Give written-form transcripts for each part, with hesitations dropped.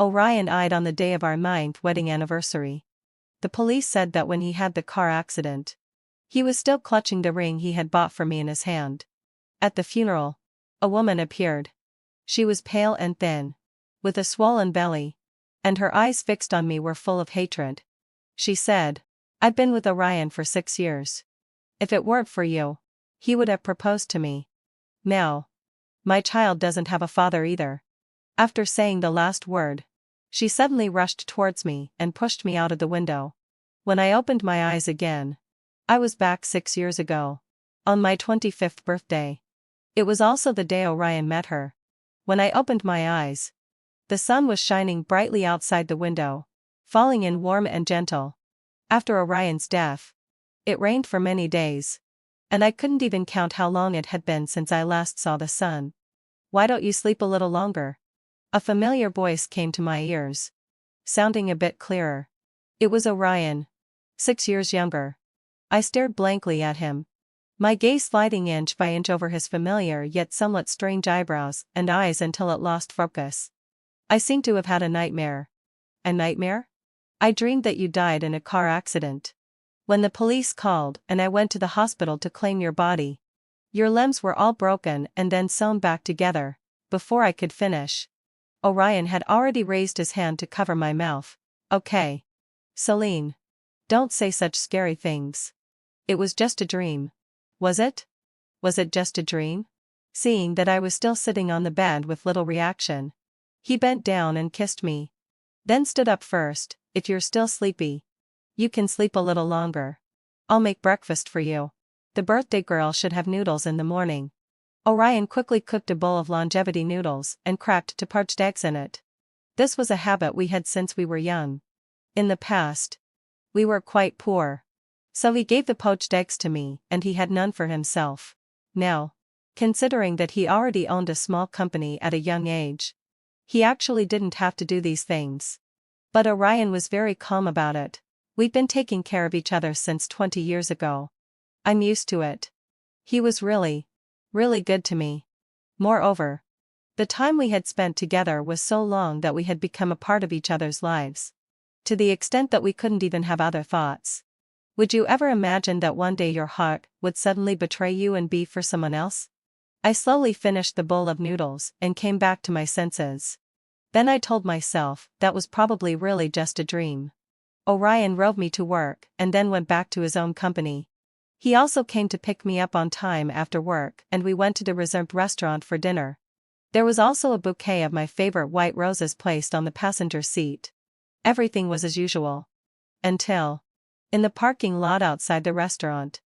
Orion died on the day of our 9th wedding anniversary. The police said that when he had the car accident, he was still clutching the ring he had bought for me in his hand. At the funeral, a woman appeared. She was pale and thin, with a swollen belly, and her eyes fixed on me were full of hatred. She said, "I've been with Orion for 6 years. If it weren't for you, he would have proposed to me. Now, my child doesn't have a father either." After saying the last word, she suddenly rushed towards me and pushed me out of the window. When I opened my eyes again, I was back 6 years ago, on my 25th birthday. It was also the day Orion met her. When I opened my eyes, the sun was shining brightly outside the window, falling in warm and gentle. After Orion's death, it rained for many days, and I couldn't even count how long it had been since I last saw the sun. "Why don't you sleep a little longer?" A familiar voice came to my ears, sounding a bit clearer. It was Orion, 6 years younger. I stared blankly at him, my gaze sliding inch by inch over his familiar yet somewhat strange eyebrows and eyes until it lost focus. "I seem to have had a nightmare." "A nightmare?" "I dreamed that you died in a car accident. When the police called and I went to the hospital to claim your body, your limbs were all broken and then sewn back together, before I could finish." Orion had already raised his hand to cover my mouth. "Okay. Celine. Don't say such scary things. It was just a dream." "Was it? Was it just a dream?" Seeing that I was still sitting on the bed with little reaction, he bent down and kissed me. Then stood up. "First, if you're still sleepy, you can sleep a little longer. I'll make breakfast for you. The birthday girl should have noodles in the morning." Orion quickly cooked a bowl of longevity noodles and cracked 2 parched eggs in it. This was a habit we had since we were young. In the past, we were quite poor, so he gave the poached eggs to me and he had none for himself. Now, considering that he already owned a small company at a young age, he actually didn't have to do these things. But Orion was very calm about it. "We've been taking care of each other since 20 years ago. I'm used to it." He was really good to me. Moreover, the time we had spent together was so long that we had become a part of each other's lives, to the extent that we couldn't even have other thoughts. Would you ever imagine that one day your heart would suddenly betray you and be for someone else? I slowly finished the bowl of noodles and came back to my senses. Then I told myself that was probably really just a dream. Orion rode me to work and then went back to his own company. He also came to pick me up on time after work and we went to the reserved restaurant for dinner. There was also a bouquet of my favorite white roses placed on the passenger seat. Everything was as usual. Until, in the parking lot outside the restaurant,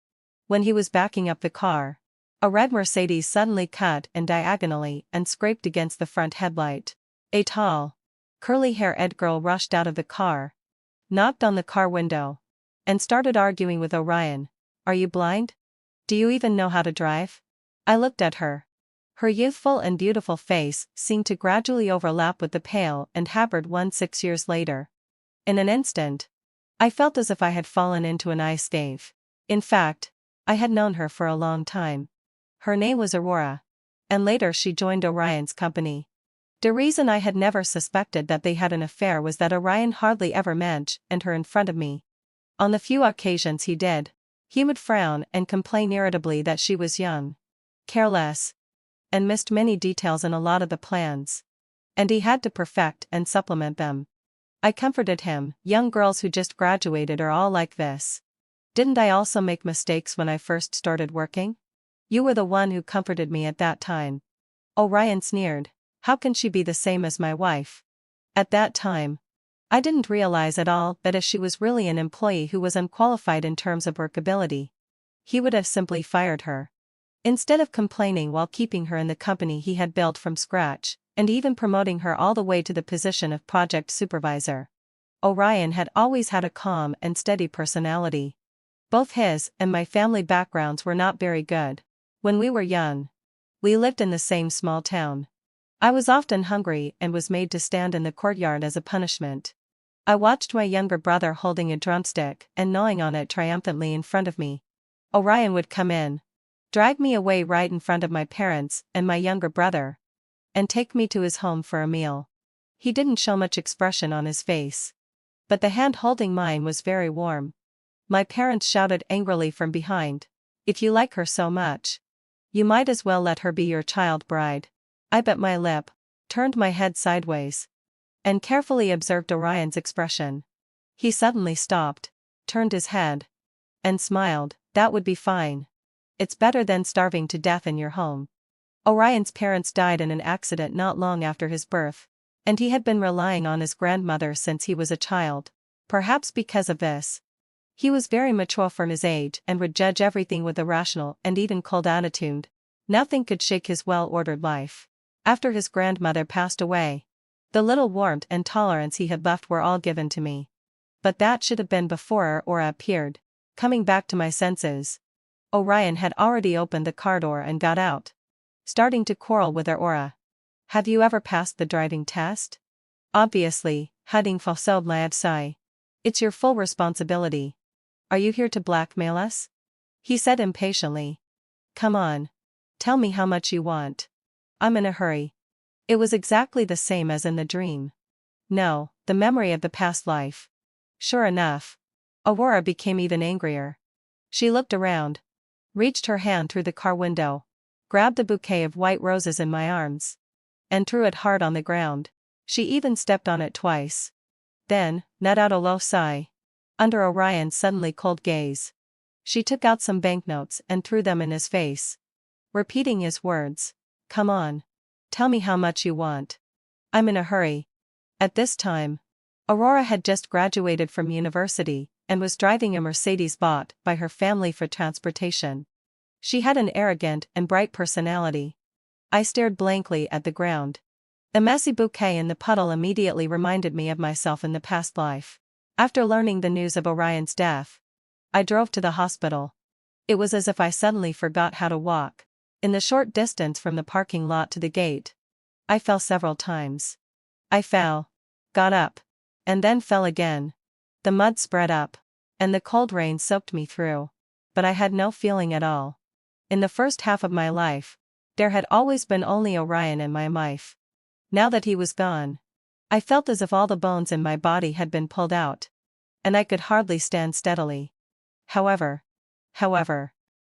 when he was backing up the car, a red Mercedes suddenly cut in diagonally and scraped against the front headlight. A tall, curly-haired girl rushed out of the car, knocked on the car window, and started arguing with Orion. "Are you blind? Do you even know how to drive?" I looked at her. Her youthful and beautiful face seemed to gradually overlap with the pale and haggard one 6 years later. In an instant, I felt as if I had fallen into an ice cave. In fact, I had known her for a long time. Her name was Aurora, and later she joined Orion's company. The reason I had never suspected that they had an affair was that Orion hardly ever mentioned her in front of me. On the few occasions he did, he would frown and complain irritably that she was young, careless, and missed many details in a lot of the plans, and he had to perfect and supplement them. I comforted him. "Young girls who just graduated are all like this. Didn't I also make mistakes when I first started working? You were the one who comforted me at that time." Orion sneered. "How can she be the same as my wife?" At that time, I didn't realize at all that if she was really an employee who was unqualified in terms of workability, he would have simply fired her, instead of complaining while keeping her in the company he had built from scratch, and even promoting her all the way to the position of project supervisor. Orion had always had a calm and steady personality. Both his and my family backgrounds were not very good. When we were young, we lived in the same small town. I was often hungry and was made to stand in the courtyard as a punishment. I watched my younger brother holding a drumstick and gnawing on it triumphantly in front of me. Orion would come in, drag me away right in front of my parents and my younger brother, and take me to his home for a meal. He didn't show much expression on his face. But the hand holding mine was very warm. My parents shouted angrily from behind. "If you like her so much, you might as well let her be your child bride." I bit my lip, turned my head sideways, and carefully observed Orion's expression. He suddenly stopped, turned his head, and smiled. "That would be fine. It's better than starving to death in your home." Orion's parents died in an accident not long after his birth, and he had been relying on his grandmother since he was a child. Perhaps because of this, he was very mature for his age and would judge everything with a rational and even cold attitude. Nothing could shake his well-ordered life. After his grandmother passed away, the little warmth and tolerance he had left were all given to me. But that should have been before Aurora appeared. Coming back to my senses, Orion had already opened the car door and got out, starting to quarrel with Aurora. "Have you ever passed the driving test?" "Obviously, hading failed my sai. It's your full responsibility. Are you here to blackmail us?" he said impatiently. "Come on. Tell me how much you want. I'm in a hurry." It was exactly the same as in the dream. No, the memory of the past life. Sure enough, Aurora became even angrier. She looked around, reached her hand through the car window, grabbed the bouquet of white roses in my arms, and threw it hard on the ground. She even stepped on it twice. Then, let out a low sigh. Under Orion's suddenly cold gaze, she took out some banknotes and threw them in his face, repeating his words. "Come on. Tell me how much you want. I'm in a hurry." At this time, Aurora had just graduated from university and was driving a Mercedes bought by her family for transportation. She had an arrogant and bright personality. I stared blankly at the ground. The messy bouquet in the puddle immediately reminded me of myself in the past life. After learning the news of Orion's death, I drove to the hospital. It was as if I suddenly forgot how to walk. In the short distance from the parking lot to the gate, I fell several times. I fell, got up, and then fell again. The mud spread up, and the cold rain soaked me through. But I had no feeling at all. In the first half of my life, there had always been only Orion in my life. Now that he was gone, I felt as if all the bones in my body had been pulled out, and I could hardly stand steadily. However,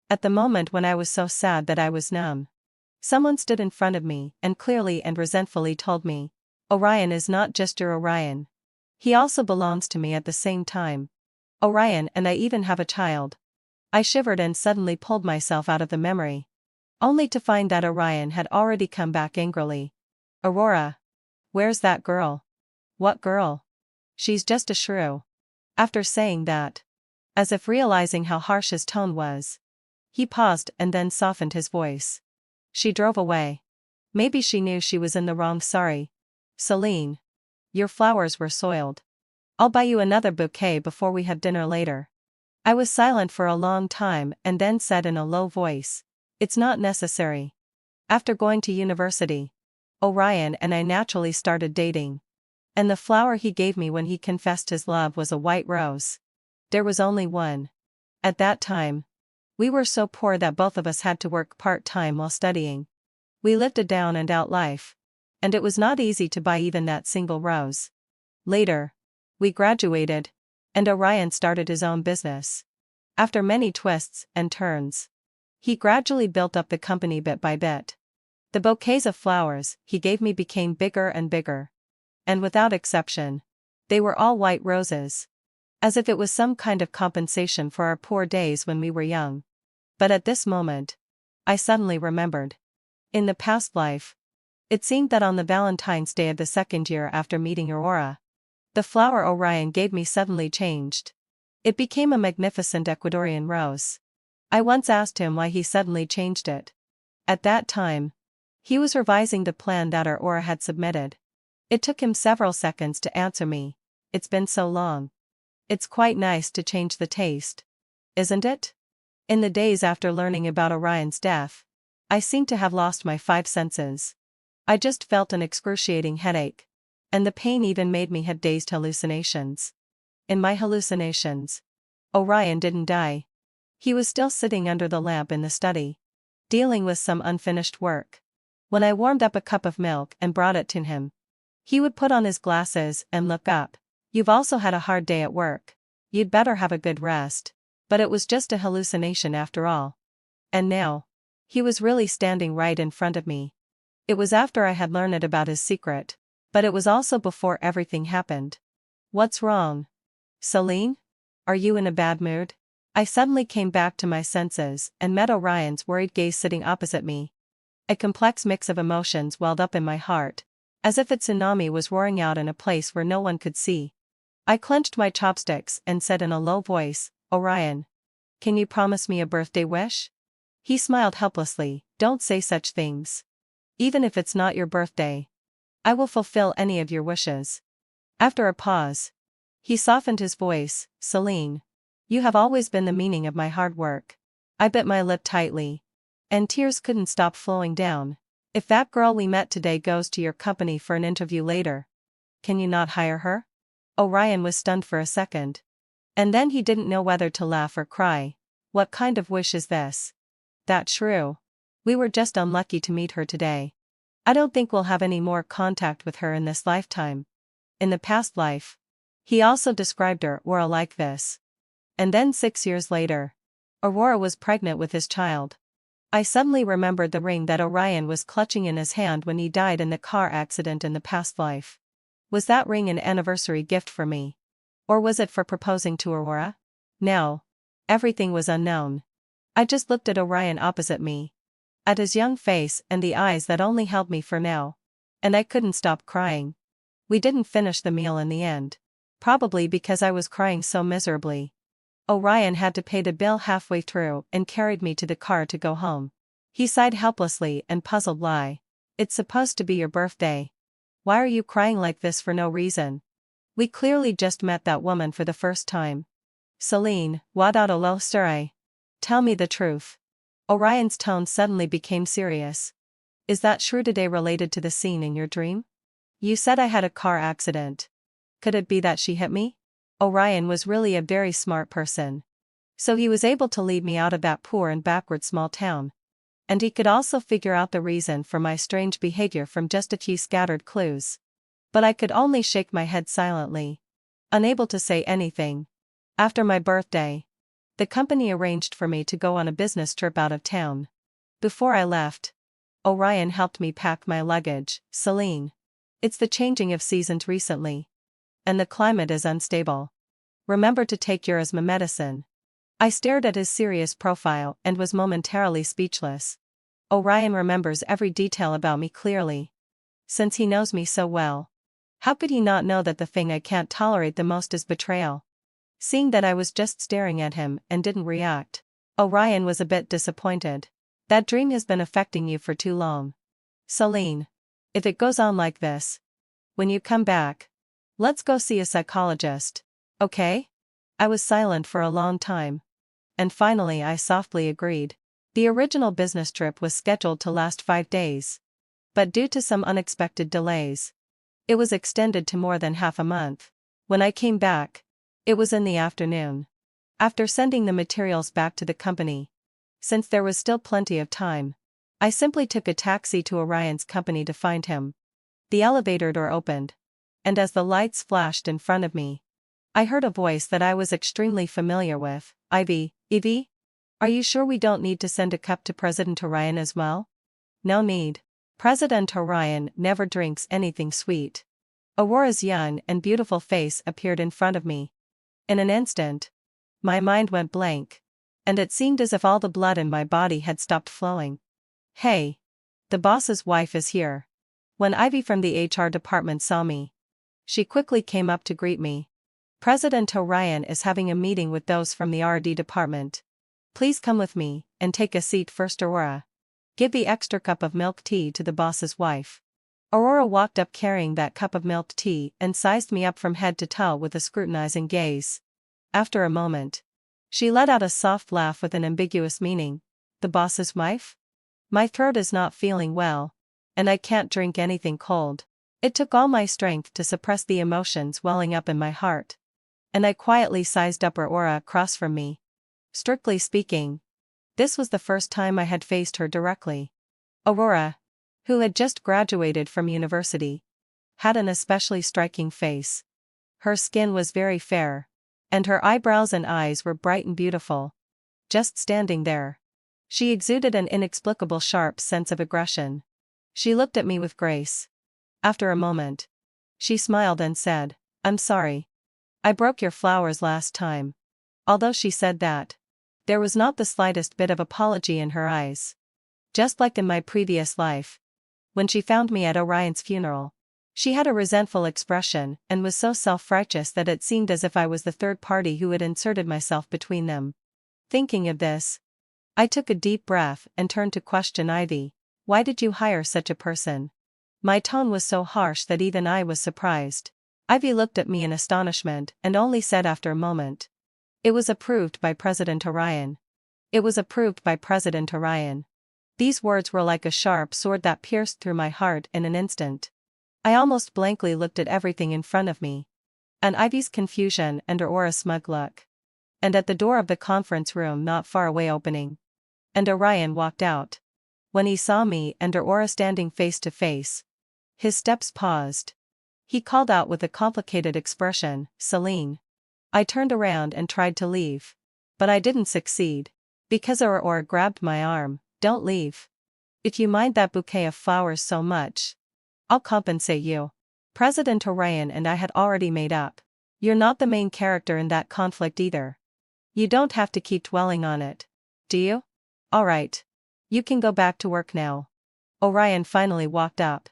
at the moment when I was so sad that I was numb, someone stood in front of me and clearly and resentfully told me, "Orion is not just your Orion. He also belongs to me at the same time. Orion and I even have a child." I shivered and suddenly pulled myself out of the memory, only to find that Orion had already come back angrily. "Aurora. Where's that girl?" "What girl?" "She's just a shrew." After saying that, as if realizing how harsh his tone was, he paused and then softened his voice. "She drove away. Maybe she knew she was in the wrong. Sorry, Celine. Your flowers were soiled. I'll buy you another bouquet before we have dinner later." I was silent for a long time and then said in a low voice, "It's not necessary." After going to university, Orion and I naturally started dating. And the flower he gave me when he confessed his love was a white rose. There was only one. At that time, we were so poor that both of us had to work part-time while studying. We lived a down and out life, and it was not easy to buy even that single rose. Later, we graduated, and Orion started his own business. After many twists and turns, he gradually built up the company bit by bit. The bouquets of flowers he gave me became bigger and bigger. And without exception, they were all white roses. As if it was some kind of compensation for our poor days when we were young. But at this moment, I suddenly remembered. In the past life, it seemed that on the Valentine's Day of the second year after meeting Aurora, the flower Orion gave me suddenly changed. It became a magnificent Ecuadorian rose. I once asked him why he suddenly changed it. At that time, he was revising the plan that Aurora had submitted. It took him several seconds to answer me. "It's been so long. It's quite nice to change the taste. Isn't it?" In the days after learning about Orion's death, I seemed to have lost my five senses. I just felt an excruciating headache, and the pain even made me have dazed hallucinations. In my hallucinations, Orion didn't die. He was still sitting under the lamp in the study, dealing with some unfinished work. When I warmed up a cup of milk and brought it to him, He would put on his glasses and look up. "You've also had a hard day at work. You'd better have a good rest." But it was just a hallucination after all. And now, he was really standing right in front of me. It was after I had learned about his secret. But it was also before everything happened. "What's wrong? Celine? Are you in a bad mood?" I suddenly came back to my senses and met Orion's worried gaze sitting opposite me. A complex mix of emotions welled up in my heart, as if a tsunami was roaring out in a place where no one could see. I clenched my chopsticks and said in a low voice, "Orion, can you promise me a birthday wish?" He smiled helplessly. "Don't say such things. Even if it's not your birthday, I will fulfill any of your wishes." After a pause, he softened his voice. "Celine, you have always been the meaning of my hard work." I bit my lip tightly, and tears couldn't stop flowing down. "If that girl we met today goes to your company for an interview later, can you not hire her?" Orion was stunned for a second. And then he didn't know whether to laugh or cry. "What kind of wish is this?" "That shrew. We were just unlucky to meet her today. I don't think we'll have any more contact with her in this lifetime. In the past life." He also described Aurora like this. And then 6 years later, Aurora was pregnant with his child. I suddenly remembered the ring that Orion was clutching in his hand when he died in the car accident in the past life. Was that ring an anniversary gift for me? Or was it for proposing to Aurora? Now, everything was unknown. I just looked at Orion opposite me. At his young face and the eyes that only held me for now. And I couldn't stop crying. We didn't finish the meal in the end. Probably because I was crying so miserably. Orion had to pay the bill halfway through and carried me to the car to go home. He sighed helplessly and puzzled lie. "It's supposed to be your birthday. Why are you crying like this for no reason? We clearly just met that woman for the first time." "Celine, what out lo sure? Tell me the truth." Orion's tone suddenly became serious. "Is that shrew today related to the scene in your dream? You said I had a car accident. Could it be that she hit me?" Orion was really a very smart person. So he was able to lead me out of that poor and backward small town. And he could also figure out the reason for my strange behavior from just a few scattered clues. But I could only shake my head silently, unable to say anything. After my birthday, the company arranged for me to go on a business trip out of town. Before I left, Orion helped me pack my luggage. "Celine, it's the changing of seasons recently. And the climate is unstable. Remember to take your asthma medicine." I stared at his serious profile and was momentarily speechless. Orion remembers every detail about me clearly. Since he knows me so well, how could he not know that the thing I can't tolerate the most is betrayal? Seeing that I was just staring at him and didn't react, Orion was a bit disappointed. "That dream has been affecting you for too long. Celine, if it goes on like this, when you come back, let's go see a psychologist, okay?" I was silent for a long time. And finally I softly agreed. The original business trip was scheduled to last 5 days. But due to some unexpected delays, it was extended to more than half a month. When I came back, it was in the afternoon. After sending the materials back to the company, since there was still plenty of time, I simply took a taxi to Orion's company to find him. The elevator door opened, and as the lights flashed in front of me, I heard a voice that I was extremely familiar with. Ivy, are you sure we don't need to send a cup to President Orion as well?" "No need. President Orion never drinks anything sweet." Aurora's young and beautiful face appeared in front of me. In an instant, my mind went blank, and it seemed as if all the blood in my body had stopped flowing. "Hey, the boss's wife is here." When Ivy from the HR department saw me, she quickly came up to greet me. "President Orion is having a meeting with those from the R&D department. Please come with me, and take a seat first. Aurora, give the extra cup of milk tea to the boss's wife." Aurora walked up carrying that cup of milk tea and sized me up from head to toe with a scrutinizing gaze. After a moment, she let out a soft laugh with an ambiguous meaning. "The boss's wife? My throat is not feeling well, and I can't drink anything cold." It took all my strength to suppress the emotions welling up in my heart. And I quietly sized up Aurora across from me. Strictly speaking, this was the first time I had faced her directly. Aurora, who had just graduated from university, had an especially striking face. Her skin was very fair. And her eyebrows and eyes were bright and beautiful. Just standing there. She exuded an inexplicable sharp sense of aggression. She looked at me with grace. After a moment, she smiled and said, "I'm sorry. I broke your flowers last time." Although she said that, there was not the slightest bit of apology in her eyes. Just like in my previous life. When she found me at Orion's funeral, she had a resentful expression and was so self-righteous that it seemed as if I was the third party who had inserted myself between them. Thinking of this, I took a deep breath and turned to question Ivy. "Why did you hire such a person?" My tone was so harsh that even I was surprised. Ivy looked at me in astonishment and only said after a moment, "It was approved by President Orion." It was approved by President Orion. These words were like a sharp sword that pierced through my heart in an instant. I almost blankly looked at everything in front of me. And Ivy's confusion and Aurora's smug look. And at the door of the conference room not far away opening. And Orion walked out. When he saw me and Aurora standing face to face, his steps paused. He called out with a complicated expression, "Celine." I turned around and tried to leave. But I didn't succeed. Because Aurora grabbed my arm. "Don't leave. If you mind that bouquet of flowers so much, I'll compensate you." President Orion and I had already made up. You're not the main character in that conflict either. You don't have to keep dwelling on it. Do you? Alright. You can go back to work now. Orion finally walked up.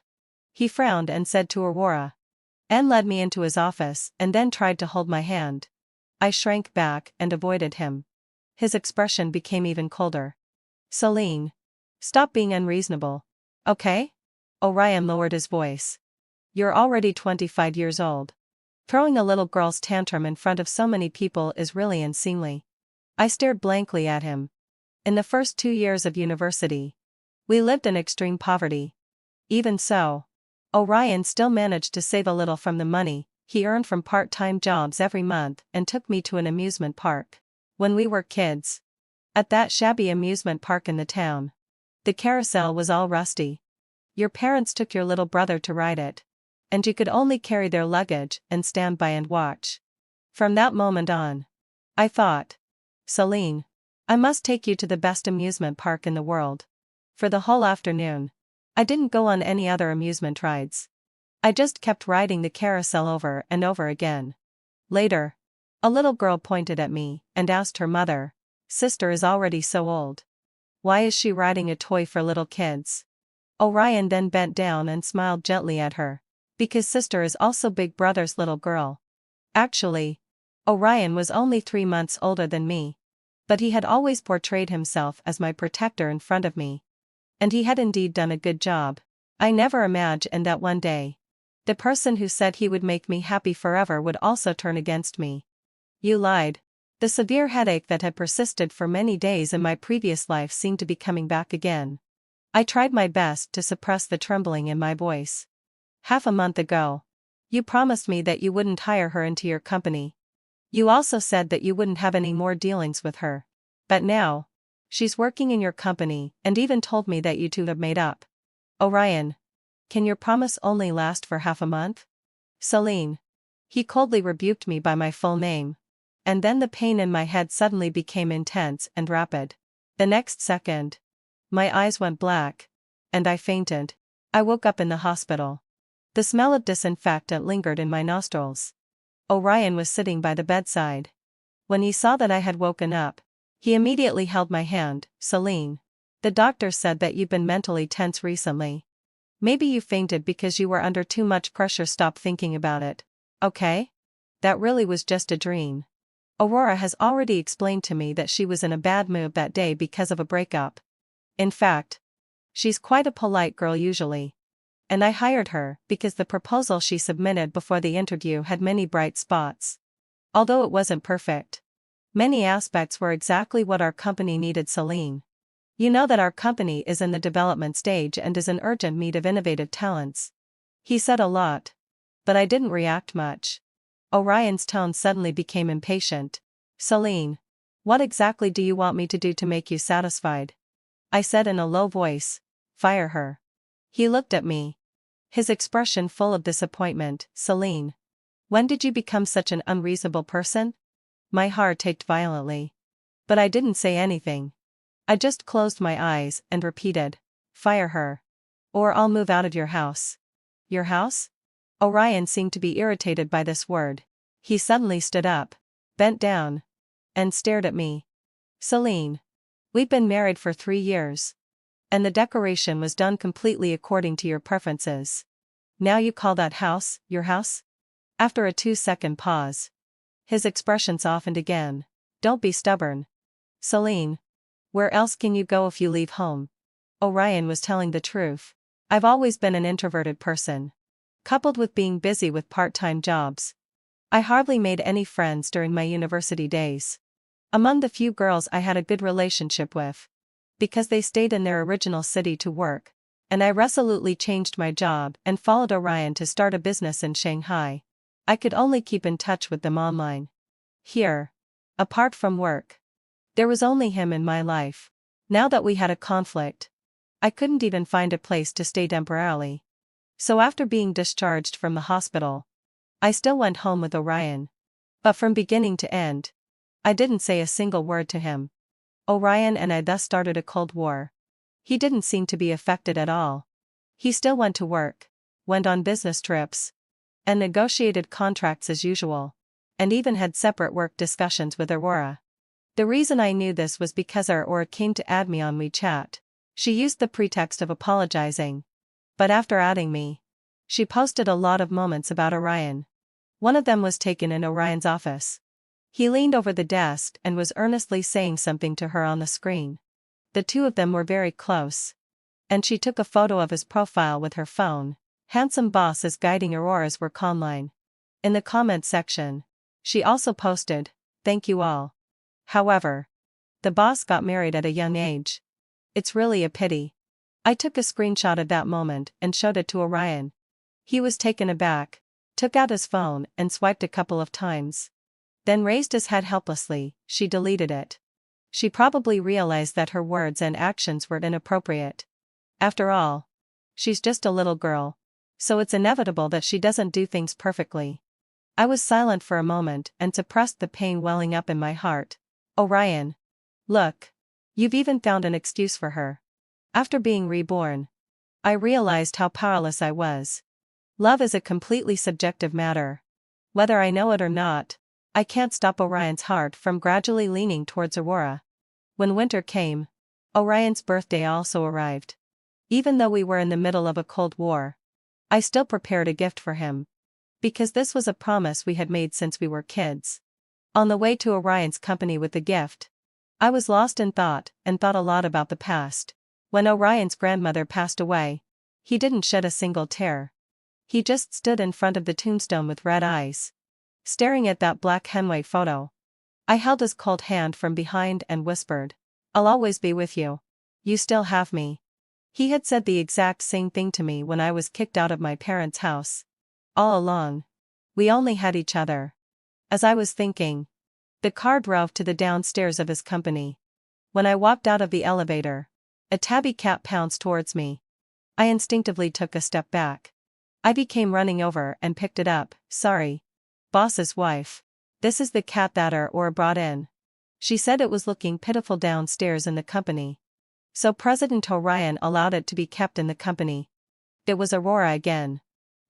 He frowned and said to Aurora. And led me into his office and then tried to hold my hand. I shrank back and avoided him. His expression became even colder. "Celine. Stop being unreasonable. Okay?" Orion lowered his voice. "You're already 25 years old. Throwing a little girl's tantrum in front of so many people is really unseemly." I stared blankly at him. In the first 2 years of university, we lived in extreme poverty. Even so, Orion still managed to save a little from the money he earned from part-time jobs every month and took me to an amusement park. When we were kids. At that shabby amusement park in the town. The carousel was all rusty. Your parents took your little brother to ride it. And you could only carry their luggage and stand by and watch. From that moment on, I thought, "Celine, I must take you to the best amusement park in the world." For the whole afternoon, I didn't go on any other amusement rides. I just kept riding the carousel over and over again. Later, a little girl pointed at me and asked her mother, "Sister is already so old. Why is she riding a toy for little kids?" Orion then bent down and smiled gently at her. "Because sister is also big brother's little girl." Actually, Orion was only 3 months older than me. But he had always portrayed himself as my protector in front of me. And he had indeed done a good job. I never imagined that one day, the person who said he would make me happy forever would also turn against me. You lied. The severe headache that had persisted for many days in my previous life seemed to be coming back again. I tried my best to suppress the trembling in my voice. "Half a month ago, you promised me that you wouldn't hire her into your company. You also said that you wouldn't have any more dealings with her. But now, she's working in your company and even told me that you two have made up. Orion, can your promise only last for half a month?" "Celine." He coldly rebuked me by my full name. And then the pain in my head suddenly became intense and rapid. The next second, my eyes went black. And I fainted. I woke up in the hospital. The smell of disinfectant lingered in my nostrils. Orion was sitting by the bedside. When he saw that I had woken up, he immediately held my hand. "Celine, the doctor said that you've been mentally tense recently. Maybe you fainted because you were under too much pressure. Stop thinking about it, okay? That really was just a dream." Aurora has already explained to me that she was in a bad mood that day because of a breakup. In fact, she's quite a polite girl usually. And I hired her because the proposal she submitted before the interview had many bright spots. Although it wasn't perfect, many aspects were exactly what our company needed. "Celine, you know that our company is in the development stage and is in urgent need of innovative talents." He said a lot. But I didn't react much. Orion's tone suddenly became impatient. "Celine, what exactly do you want me to do to make you satisfied?" I said in a low voice, "Fire her." He looked at me. his expression full of disappointment. Celine, when did you become such an unreasonable person? My heart ached violently. But I didn't say anything. I just closed my eyes and repeated, fire her. Or I'll move out of your house. Your house? Orion seemed to be irritated by this word. He suddenly stood up, bent down, and stared at me. Celine, we've been married for 3 years. And the decoration was done completely according to your preferences. Now you call that house your house? After a 2-second pause, his expression softened again. Don't be stubborn. Celine, where else can you go if you leave home? Orion was telling the truth. I've always been an introverted person. Coupled with being busy with part-time jobs, I hardly made any friends during my university days. Among the few girls I had a good relationship with, because they stayed in their original city to work, and I resolutely changed my job and followed Orion to start a business in Shanghai. I could only keep in touch with them online. Here, apart from work, there was only him in my life. Now that we had a conflict, I couldn't even find a place to stay temporarily. So after being discharged from the hospital, I still went home with Orion. But from beginning to end, I didn't say a single word to him. Orion and I thus started a cold war. He didn't seem to be affected at all. He still went to work, went on business trips, and negotiated contracts as usual, and even had separate work discussions with Aurora. The reason I knew this was because Aurora came to add me on WeChat. She used the pretext of apologizing. But after adding me, she posted a lot of moments about Orion. One of them was taken in Orion's office. He leaned over the desk and was earnestly saying something to her on the screen. The two of them were very close. And she took a photo of his profile with her phone. Handsome boss is guiding Aurora's work online. In the comment section, she also posted, "Thank you all." However, the boss got married at a young age. It's really a pity. I took a screenshot of that moment and showed it to Orion. He was taken aback, took out his phone and swiped a couple of times. Then raised his head helplessly. She deleted it. She probably realized that her words and actions were inappropriate. After all, she's just a little girl, so it's inevitable that she doesn't do things perfectly. I was silent for a moment and suppressed the pain welling up in my heart. Orion, look, you've even found an excuse for her. After being reborn, I realized how powerless I was. Love is a completely subjective matter. Whether I know it or not, I can't stop Orion's heart from gradually leaning towards Aurora. When winter came, Orion's birthday also arrived. Even though we were in the middle of a cold war, I still prepared a gift for him. Because this was a promise we had made since we were kids. On the way to Orion's company with the gift, I was lost in thought and thought a lot about the past. When Orion's grandmother passed away, he didn't shed a single tear. He just stood in front of the tombstone with red eyes, staring at that black and white photo. I held his cold hand from behind and whispered, "I'll always be with you. You still have me." He had said the exact same thing to me when I was kicked out of my parents' house. All along, we only had each other. As I was thinking, the car drove to the downstairs of his company. When I walked out of the elevator, a tabby cat pounced towards me. I instinctively took a step back. Ivy came running over and picked it up. "Sorry, boss's wife. This is the cat that Aurora brought in." She said it was looking pitiful downstairs in the company. So President Orion allowed it to be kept in the company. It was Aurora again.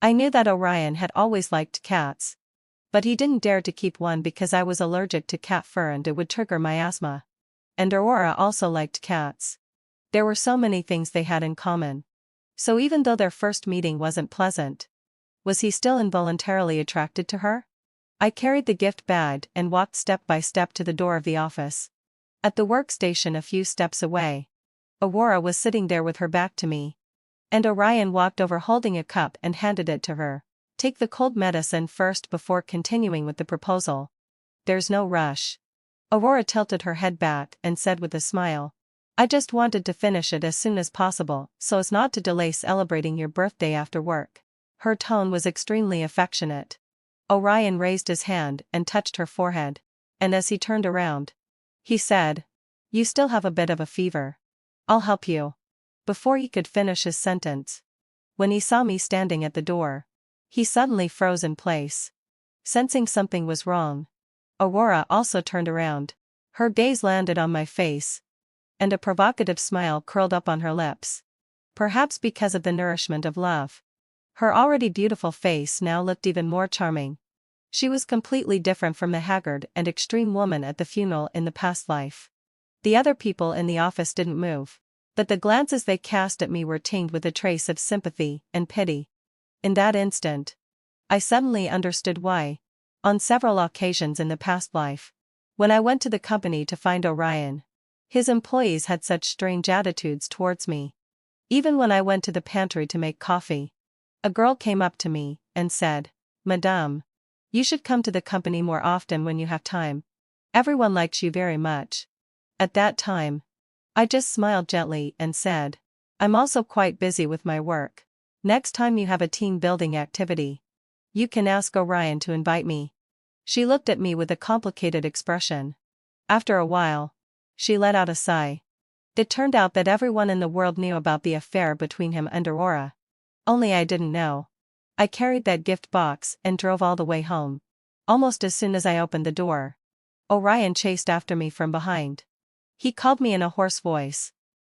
I knew that Orion had always liked cats. But he didn't dare to keep one because I was allergic to cat fur and it would trigger my asthma. And Aurora also liked cats. There were so many things they had in common. So even though their first meeting wasn't pleasant, was he still involuntarily attracted to her? I carried the gift bag and walked step by step to the door of the office. At the workstation a few steps away, Aurora was sitting there with her back to me. And Orion walked over holding a cup and handed it to her. "Take the cold medicine first before continuing with the proposal. There's no rush." Aurora tilted her head back and said with a smile, "I just wanted to finish it as soon as possible so as not to delay celebrating your birthday after work." Her tone was extremely affectionate. Orion raised his hand and touched her forehead. And as he turned around, he said, "You still have a bit of a fever. I'll help you." Before he could finish his sentence, When he saw me standing at the door, he suddenly froze in place. Sensing something was wrong, Aurora also turned around. Her gaze landed on my face, and a provocative smile curled up on her lips. Perhaps because of the nourishment of love, her already beautiful face now looked even more charming. She was completely different from the haggard and extreme woman at the funeral in the past life. The other people in the office didn't move, but the glances they cast at me were tinged with a trace of sympathy and pity. In that instant, I suddenly understood why, on several occasions in the past life, when I went to the company to find Orion, his employees had such strange attitudes towards me. Even when I went to the pantry to make coffee, a girl came up to me and said, "Madame, you should come to the company more often when you have time. Everyone likes you very much." At that time, I just smiled gently and said, "I'm also quite busy with my work. Next time you have a team building activity, you can ask Orion to invite me." She looked at me with a complicated expression. After a while, she let out a sigh. It turned out that everyone in the world knew about the affair between him and Aurora. Only I didn't know. I carried that gift box and drove all the way home. Almost as soon as I opened the door, Orion chased after me from behind. He called me in a hoarse voice.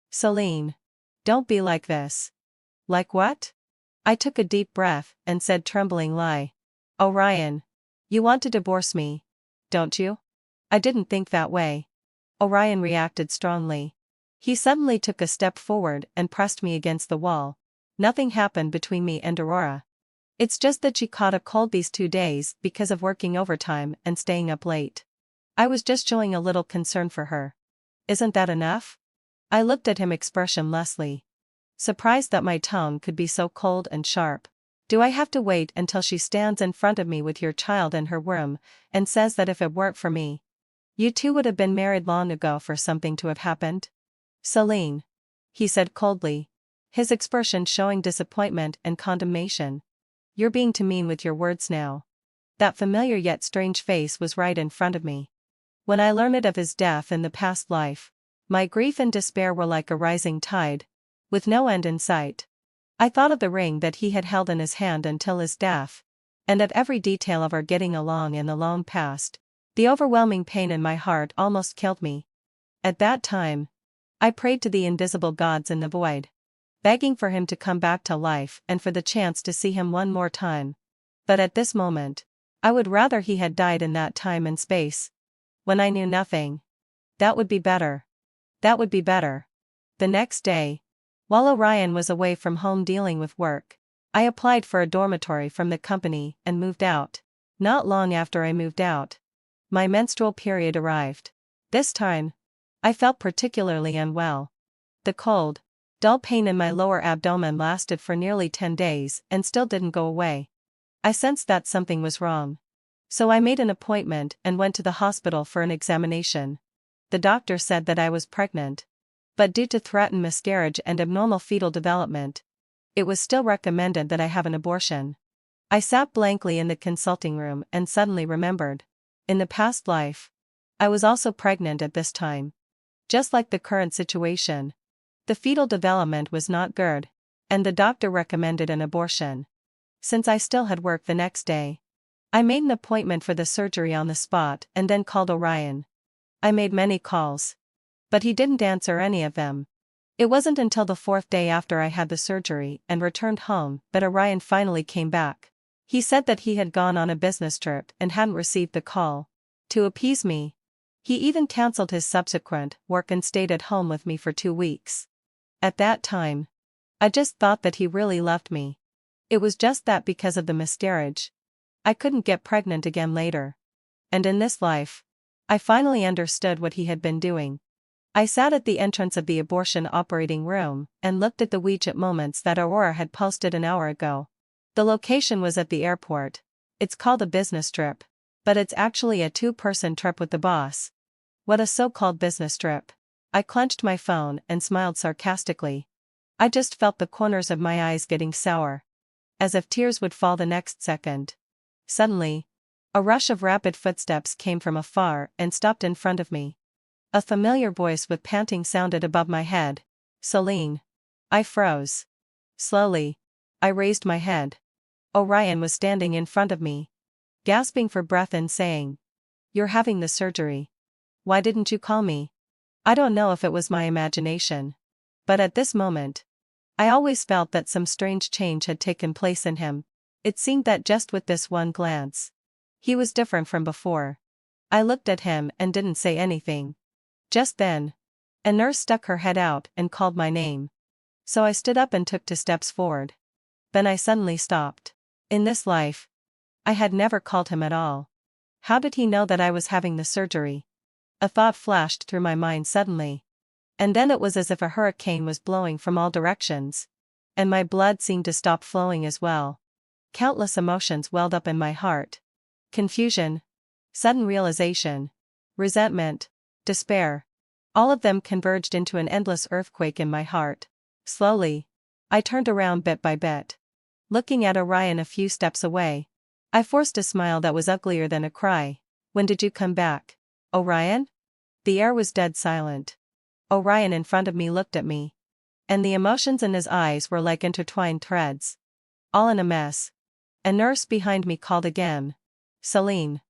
"Celine, don't be like this." "Like what?" I took a deep breath and said, trembling, "Lie. Orion, you want to divorce me, don't you?" "I didn't think that way." Orion reacted strongly. He suddenly took a step forward and pressed me against the wall. "Nothing happened between me and Aurora. It's just that she caught a cold these 2 days because of working overtime and staying up late. I was just showing a little concern for her. Isn't that enough?" I looked at him expressionlessly, surprised that my tone could be so cold and sharp. "Do I have to wait until she stands in front of me with your child in her womb and says that if it weren't for me, you two would have been married long ago for something to have happened?" "Celine," he said coldly, his expression showing disappointment and condemnation, "you're being too mean with your words now." That familiar yet strange face was right in front of me. When I learned of his death in the past life, my grief and despair were like a rising tide, with no end in sight. I thought of the ring that he had held in his hand until his death, and at every detail of our getting along in the long past. The overwhelming pain in my heart almost killed me. At that time, I prayed to the invisible gods in the void, begging for him to come back to life and for the chance to see him one more time. But at this moment, I would rather he had died in that time and space, when I knew nothing. That would be better. That would be better. The next day, while Orion was away from home dealing with work, I applied for a dormitory from the company and moved out. Not long after I moved out, my menstrual period arrived. This time, I felt particularly unwell. The cold, dull pain in my lower abdomen lasted for nearly 10 days and still didn't go away. I sensed that something was wrong. So I made an appointment and went to the hospital for an examination. The doctor said that I was pregnant, but due to threatened miscarriage and abnormal fetal development, it was still recommended that I have an abortion. I sat blankly in the consulting room and suddenly remembered. In the past life, I was also pregnant at this time. Just like the current situation, the fetal development was not good, and the doctor recommended an abortion. Since I still had work the next day, I made an appointment for the surgery on the spot and then called Orion. I made many calls, but he didn't answer any of them. It wasn't until the 4th day after I had the surgery and returned home that Orion finally came back. He said that he had gone on a business trip and hadn't received the call. To appease me, he even cancelled his subsequent work and stayed at home with me for 2 weeks. At that time, I just thought that he really loved me. It was just that because of the miscarriage, I couldn't get pregnant again later. And in this life, I finally understood what he had been doing. I sat at the entrance of the abortion operating room and looked at the WeChat moments that Aurora had posted an hour ago. The location was at the airport. It's called a business trip, but it's actually a 2-person trip with the boss. What a so-called business trip. I clenched my phone and smiled sarcastically. I just felt the corners of my eyes getting sour, as if tears would fall the next second. Suddenly, a rush of rapid footsteps came from afar and stopped in front of me. A familiar voice with panting sounded above my head. "Celine." I froze. Slowly, I raised my head. Orion was standing in front of me, gasping for breath and saying, "You're having the surgery. Why didn't you call me?" I don't know if it was my imagination, but at this moment, I always felt that some strange change had taken place in him. It seemed that just with this one glance, he was different from before. I looked at him and didn't say anything. Just then, a nurse stuck her head out and called my name. So I stood up and took 2 steps forward. Then I suddenly stopped. In this life, I had never called him at all. How did he know that I was having the surgery? A thought flashed through my mind suddenly. And then it was as if a hurricane was blowing from all directions. And my blood seemed to stop flowing as well. Countless emotions welled up in my heart. Confusion, sudden realization, resentment, despair. All of them converged into an endless earthquake in my heart. Slowly, I turned around bit by bit. Looking at Orion a few steps away, I forced a smile that was uglier than a cry. "When did you come back, Orion?" The air was dead silent. Orion in front of me looked at me, and the emotions in his eyes were like intertwined threads. All in a mess. A nurse behind me called again. "Celine."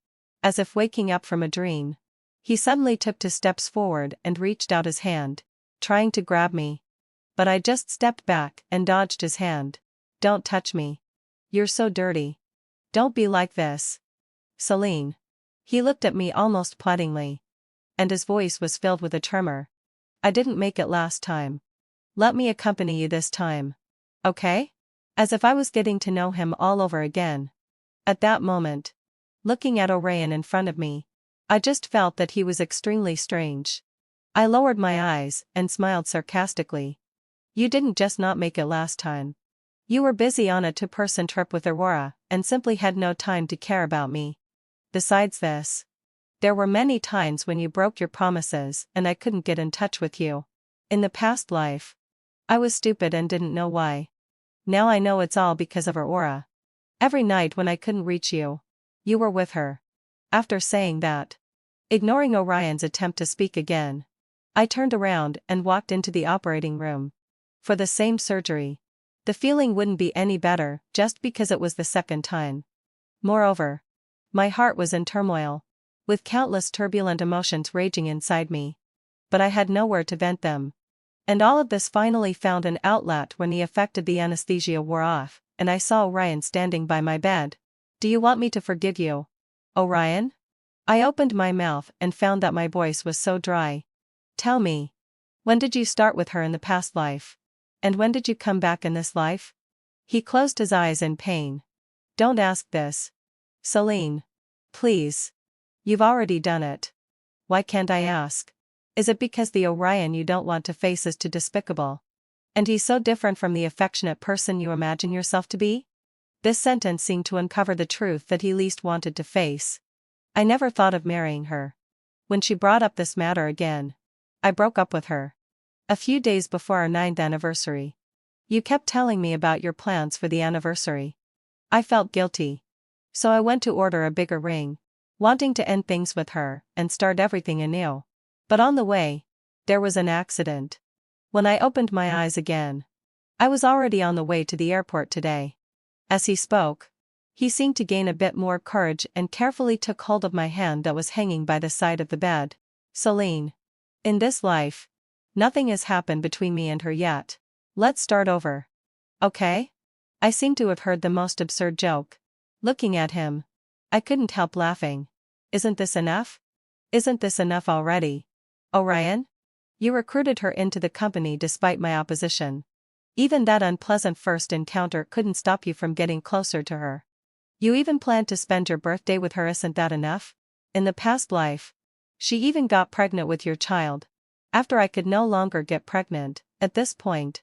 As if waking up from a dream, he suddenly took 2 steps forward and reached out his hand, trying to grab me. But I just stepped back and dodged his hand. "Don't touch me. You're so dirty. Don't be like this, Celine." He looked at me almost pleadingly, and his voice was filled with a tremor. "I didn't make it last time. Let me accompany you this time. Okay?" As if I was getting to know him all over again. At that moment, looking at Orion in front of me, I just felt that he was extremely strange. I lowered my eyes and smiled sarcastically. "You didn't just not make it last time. You were busy on a 2-person trip with Aurora and simply had no time to care about me. Besides this, there were many times when you broke your promises and I couldn't get in touch with you. In the past life, I was stupid and didn't know why. Now I know it's all because of Aurora. Every night when I couldn't reach you, you were with her." After saying that, ignoring Orion's attempt to speak again, I turned around and walked into the operating room. For the same surgery. The feeling wouldn't be any better just because it was the second time. Moreover, my heart was in turmoil, with countless turbulent emotions raging inside me. But I had nowhere to vent them. And all of this finally found an outlet when the effect of the anesthesia wore off, and I saw Orion standing by my bed. "Do you want me to forgive you, Orion?" I opened my mouth and found that my voice was so dry. "Tell me, when did you start with her in the past life? And when did you come back in this life?" He closed his eyes in pain. "Don't ask this, Celine. Please. You've already done it. Why can't I ask? Is it because the Orion you don't want to face is too despicable? And he's so different from the affectionate person you imagine yourself to be?" This sentence seemed to uncover the truth that he least wanted to face. I never thought of marrying her. When she brought up this matter again, I broke up with her. A few days before our 9th anniversary. You kept telling me about your plans for the anniversary. I felt guilty. So I went to order a bigger ring, wanting to end things with her and start everything anew. But on the way, there was an accident. When I opened my eyes again, I was already on the way to the airport today. As he spoke, he seemed to gain a bit more courage and carefully took hold of my hand that was hanging by the side of the bed. "Celine. In this life, nothing has happened between me and her yet. Let's start over. Okay?" I seemed to have heard the most absurd joke. Looking at him, I couldn't help laughing. "Isn't this enough? Isn't this enough already, Orion? You recruited her into the company despite my opposition. Even that unpleasant first encounter couldn't stop you from getting closer to her. You even planned to spend your birthday with her. Isn't that enough? In the past life, she even got pregnant with your child. After I could no longer get pregnant, at this point,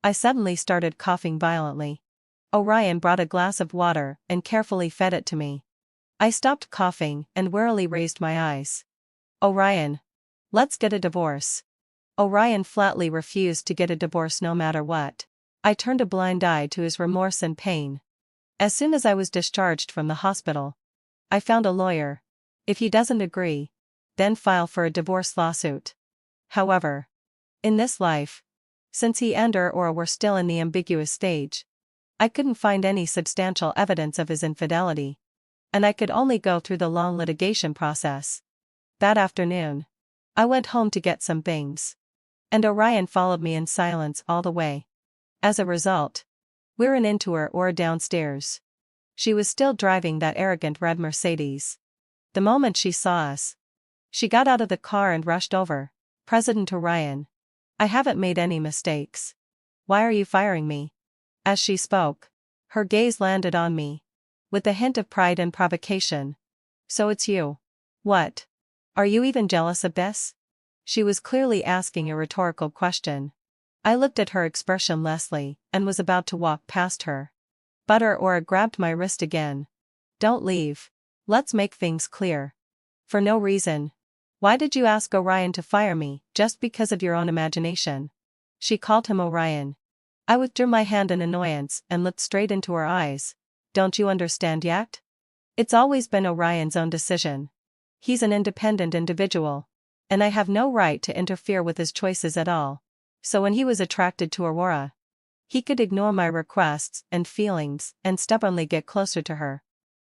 I suddenly started coughing violently. Orion brought a glass of water and carefully fed it to me. I stopped coughing and wearily raised my eyes. "Orion. Let's get a divorce." Orion flatly refused to get a divorce no matter what. I turned a blind eye to his remorse and pain. As soon as I was discharged from the hospital, I found a lawyer. If he doesn't agree, then file for a divorce lawsuit. However, in this life, since he and Aurora were still in the ambiguous stage, I couldn't find any substantial evidence of his infidelity. And I could only go through the long litigation process. That afternoon, I went home to get some things. And Orion followed me in silence all the way. As a result, we ran into her or downstairs. She was still driving that arrogant red Mercedes. The moment she saw us, she got out of the car and rushed over. President Orion. I haven't made any mistakes. Why are you firing me? As she spoke, her gaze landed on me. With a hint of pride and provocation. So it's you. What? Are you even jealous of this? She was clearly asking a rhetorical question. I looked at her expressionlessly and was about to walk past her. But Aurora grabbed my wrist again. Don't leave. Let's make things clear. For no reason. Why did you ask Orion to fire me, just because of your own imagination? She called him Orion. I withdrew my hand in annoyance and looked straight into her eyes. Don't you understand yet? It's always been Orion's own decision. He's an independent individual. And I have no right to interfere with his choices at all. So when he was attracted to Aurora, he could ignore my requests and feelings and stubbornly get closer to her.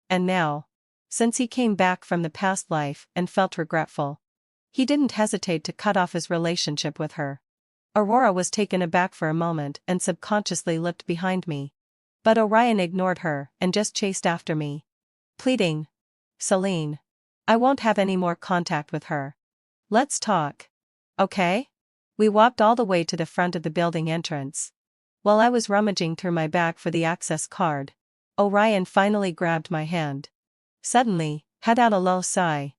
And now, since he came back from the past life and felt regretful, he didn't hesitate to cut off his relationship with her. Aurora was taken aback for a moment and subconsciously looked behind me. But Orion ignored her and just chased after me. Pleading. Celine. I won't have any more contact with her. Let's talk. Okay? We walked all the way to the front of the building entrance. While I was rummaging through my bag for the access card, Orion finally grabbed my hand. Suddenly, let out a low sigh.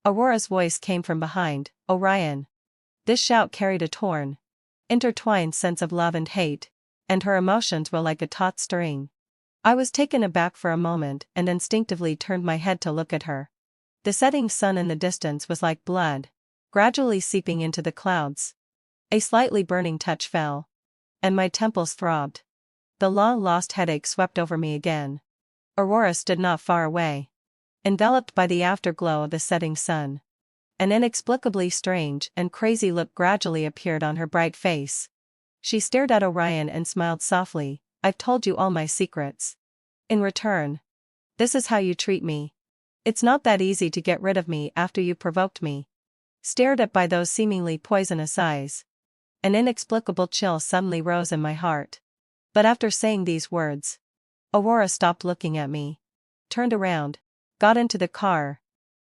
Aurora's voice came from behind. Orion. This shout carried a torn, intertwined sense of love and hate, and her emotions were like a taut string. I was taken aback for a moment and instinctively turned my head to look at her. The setting sun in the distance was like blood, gradually seeping into the clouds. A slightly burning touch fell, and my temples throbbed. The long-lost headache swept over me again. Aurora stood not far away, enveloped by the afterglow of the setting sun. An inexplicably strange and crazy look gradually appeared on her bright face. She stared at Orion and smiled softly. I've told you all my secrets. In return, this is how you treat me. It's not that easy to get rid of me after you provoked me. Stared at by those seemingly poisonous eyes, an inexplicable chill suddenly rose in my heart. But after saying these words, Aurora stopped looking at me, turned around, got into the car,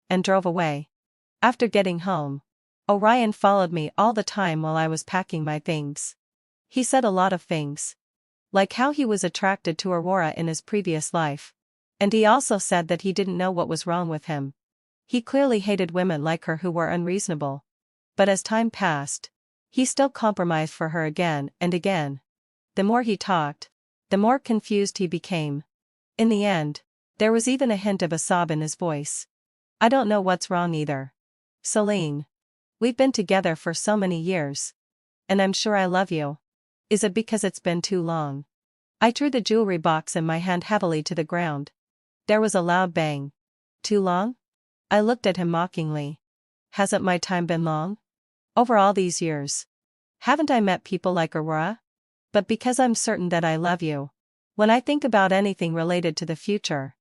and drove away. After getting home, Orion followed me all the time while I was packing my things. He said a lot of things, like how he was attracted to Aurora in his previous life. And he also said that he didn't know what was wrong with him. He clearly hated women like her who were unreasonable. But as time passed, he still compromised for her again and again. The more he talked, the more confused he became. In the end, there was even a hint of a sob in his voice. I don't know what's wrong either. Celine. We've been together for so many years. And I'm sure I love you. Is it because it's been too long? I threw the jewelry box in my hand heavily to the ground. There was a loud bang. Too long? I looked at him mockingly. Hasn't my time been long? Over all these years. Haven't I met people like Aurora? But because I'm certain that I love you. When I think about anything related to the future,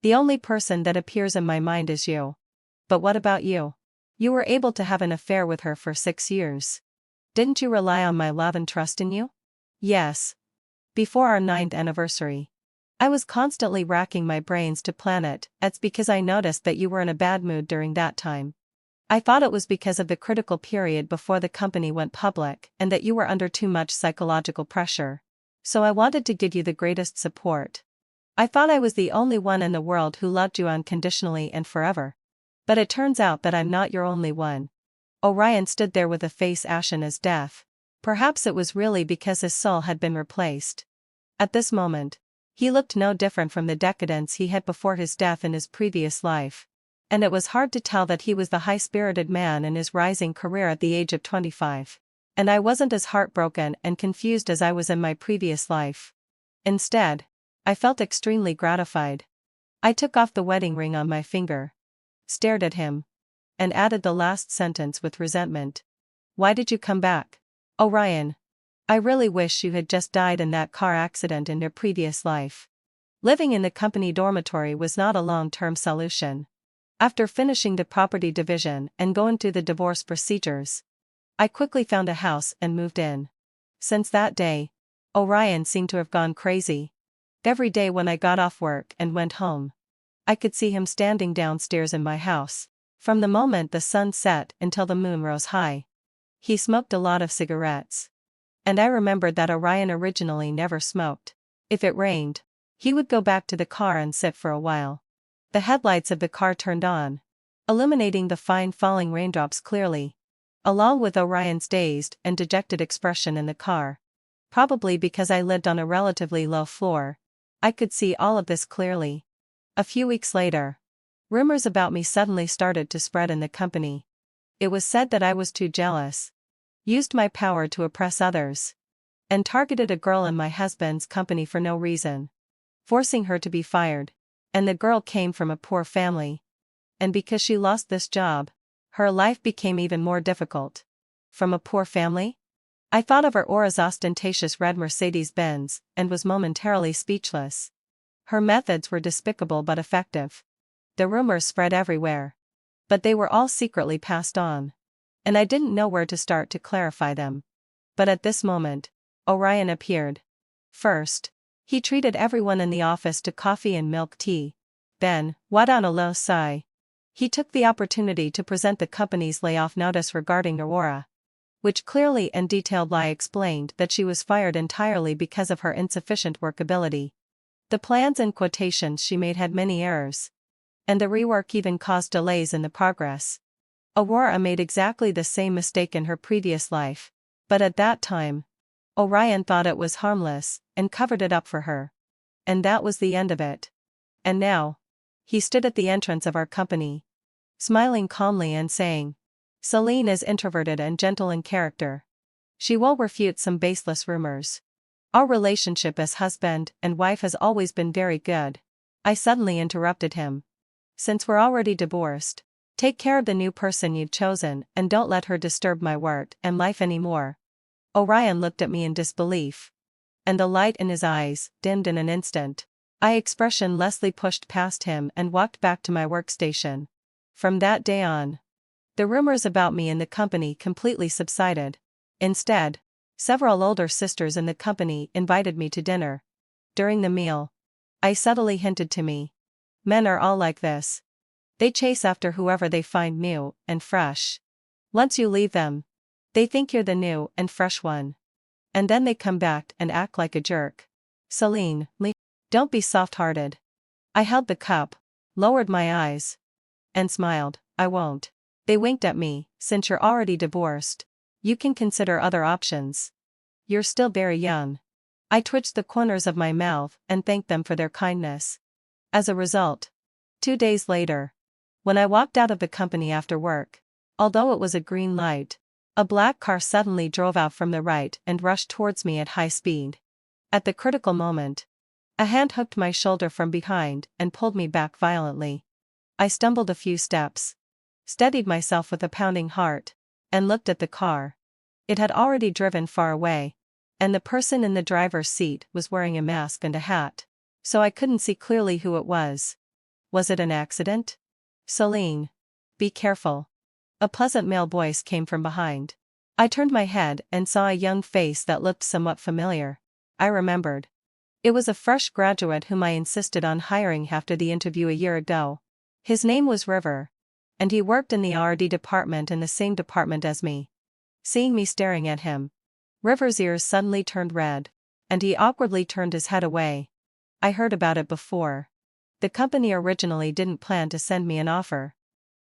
the only person that appears in my mind is you. But what about you? You were able to have an affair with her for 6 years. Didn't you rely on my love and trust in you? Yes. Before our 9th anniversary. I was constantly racking my brains to plan it. It's because I noticed that you were in a bad mood during that time. I thought it was because of the critical period before the company went public and that you were under too much psychological pressure. So I wanted to give you the greatest support. I thought I was the only one in the world who loved you unconditionally and forever. But it turns out that I'm not your only one. Orion stood there with a face ashen as death. Perhaps it was really because his soul had been replaced. At this moment, he looked no different from the decadence he had before his death in his previous life. And it was hard to tell that he was the high-spirited man in his rising career at the age of 25. And I wasn't as heartbroken and confused as I was in my previous life. Instead, I felt extremely gratified. I took off the wedding ring on my finger, stared at him, and added the last sentence with resentment. Why did you come back? Orion. I really wish you had just died in that car accident in your previous life. Living in the company dormitory was not a long-term solution. After finishing the property division and going through the divorce procedures, I quickly found a house and moved in. Since that day, Orion seemed to have gone crazy. Every day when I got off work and went home, I could see him standing downstairs in my house, from the moment the sun set until the moon rose high. He smoked a lot of cigarettes. And I remembered that Orion originally never smoked. If it rained, he would go back to the car and sit for a while. The headlights of the car turned on, illuminating the fine falling raindrops clearly, along with Orion's dazed and dejected expression in the car. Probably because I lived on a relatively low floor, I could see all of this clearly. A few weeks later, rumors about me suddenly started to spread in the company. It was said that I was too jealous, used my power to oppress others, and targeted a girl in my husband's company for no reason, forcing her to be fired. And the girl came from a poor family. And because she lost this job, her life became even more difficult. From a poor family? I thought of her Aura's ostentatious red Mercedes-Benz and was momentarily speechless. Her methods were despicable but effective. The rumors spread everywhere. But they were all secretly passed on. And I didn't know where to start to clarify them. But at this moment, Orion appeared. First, he treated everyone in the office to coffee and milk tea. Then, what on a low sigh, he took the opportunity to present the company's layoff notice regarding Aurora, which clearly and detailed lie explained that she was fired entirely because of her insufficient workability. The plans and quotations she made had many errors, and the rework even caused delays in the progress. Aurora made exactly the same mistake in her previous life, but at that time, Orion thought it was harmless and covered it up for her. And that was the end of it. And now, he stood at the entrance of our company, smiling calmly and saying, "Celine is introverted and gentle in character. She will refute some baseless rumors. Our relationship as husband and wife has always been very good." I suddenly interrupted him. "Since we're already divorced, take care of the new person you've chosen and don't let her disturb my work and life anymore." Orion looked at me in disbelief. And the light in his eyes dimmed in an instant. Expressionlessly pushed past him and walked back to my workstation. From that day on, the rumors about me in the company completely subsided. Instead, several older sisters in the company invited me to dinner. During the meal, I subtly hinted to me, "Men are all like this. They chase after whoever they find new and fresh. Once you leave them, they think you're the new and fresh one. And then they come back and act like a jerk. Celine, don't be soft-hearted." I held the cup, lowered my eyes, and smiled. "I won't." They winked at me. "Since you're already divorced, you can consider other options. You're still very young." I twitched the corners of my mouth and thanked them for their kindness. As a result, 2 days later, when I walked out of the company after work, although it was a green light, a black car suddenly drove out from the right and rushed towards me at high speed. At the critical moment, a hand hooked my shoulder from behind and pulled me back violently. I stumbled a few steps, steadied myself with a pounding heart, and looked at the car. It had already driven far away, and the person in the driver's seat was wearing a mask and a hat, so I couldn't see clearly who it was. Was it an accident? "Celine, be careful." A pleasant male voice came from behind. I turned my head and saw a young face that looked somewhat familiar. I remembered. It was a fresh graduate whom I insisted on hiring after the interview a year ago. His name was River, and he worked in the R&D department in the same department as me. Seeing me staring at him, River's ears suddenly turned red, and he awkwardly turned his head away. "I heard about it before. The company originally didn't plan to send me an offer.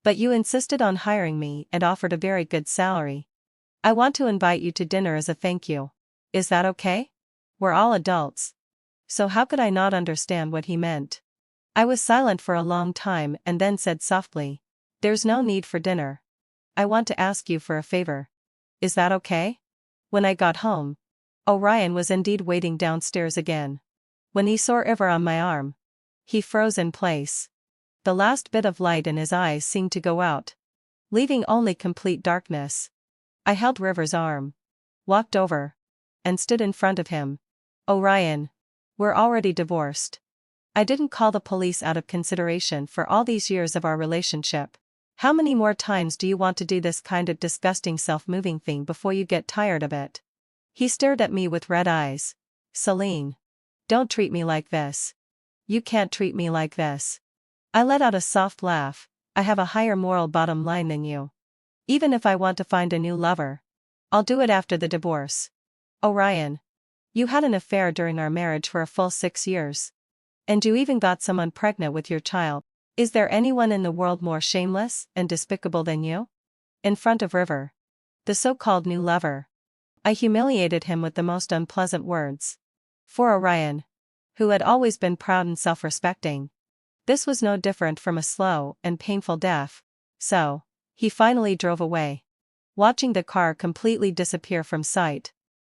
But you insisted on hiring me and offered a very good salary. I want to invite you to dinner as a thank you. Is that okay? We're all adults." So how could I not understand what he meant? I was silent for a long time and then said softly, "There's no need for dinner. I want to ask you for a favor. Is that okay?" When I got home, Orion was indeed waiting downstairs again. When he saw River on my arm, he froze in place. The last bit of light in his eyes seemed to go out, leaving only complete darkness. I held River's arm, walked over, and stood in front of him. Orion. We're already divorced. I didn't call the police out of consideration for all these years of our relationship. How many more times do you want to do this kind of disgusting self-moving thing before you get tired of it? He stared at me with red eyes. Celine. Don't treat me like this. You can't treat me like this. I let out a soft laugh. I have a higher moral bottom line than you. Even if I want to find a new lover, I'll do it after the divorce. Orion. You had an affair during our marriage for a full 6 years. And you even got someone pregnant with your child. Is there anyone in the world more shameless and despicable than you? In front of River, the so-called new lover, I humiliated him with the most unpleasant words. For Orion, who had always been proud and self-respecting, this was no different from a slow and painful death. So, he finally drove away, watching the car completely disappear from sight.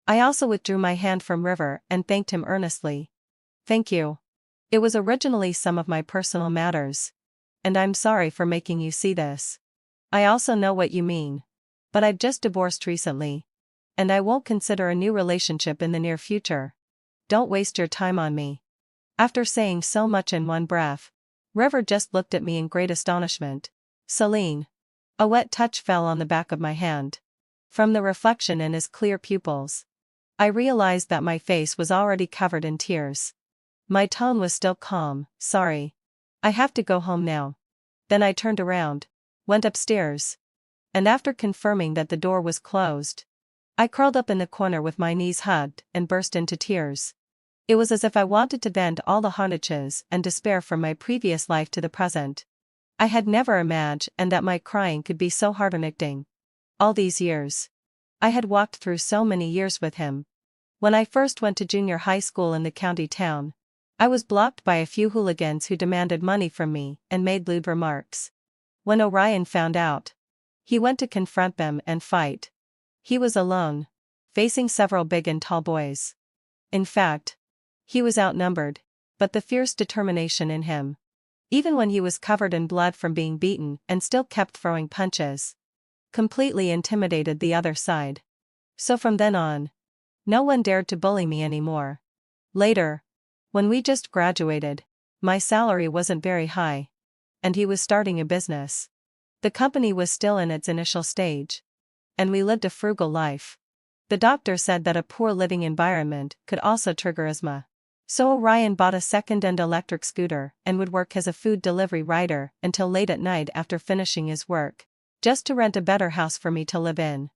I also withdrew my hand from River and thanked him earnestly. Thank you. It was originally some of my personal matters. And I'm sorry for making you see this. I also know what you mean. But I've just divorced recently. And I won't consider a new relationship in the near future. Don't waste your time on me. After saying so much in one breath, River just looked at me in great astonishment. Celine. A wet touch fell on the back of my hand. From the reflection in his clear pupils, I realized that my face was already covered in tears. My tone was still calm. Sorry. I have to go home now. Then I turned around, went upstairs, and after confirming that the door was closed, I curled up in the corner with my knees hugged and burst into tears. It was as if I wanted to vent all the hardships and despair from my previous life to the present. I had never imagined that my crying could be so heart-rending. All these years, I had walked through so many years with him. When I first went to junior high school in the county town, I was blocked by a few hooligans who demanded money from me and made lewd remarks. When Orion found out, he went to confront them and fight. He was alone, facing several big and tall boys. In fact, he was outnumbered, but the fierce determination in him, even when he was covered in blood from being beaten and still kept throwing punches, completely intimidated the other side. So from then on, no one dared to bully me anymore. Later, when we just graduated, my salary wasn't very high, and he was starting a business. The company was still in its initial stage, and we lived a frugal life. The doctor said that a poor living environment could also trigger asthma. So Orion bought a second-hand electric scooter and would work as a food delivery rider until late at night after finishing his work, just to rent a better house for me to live in.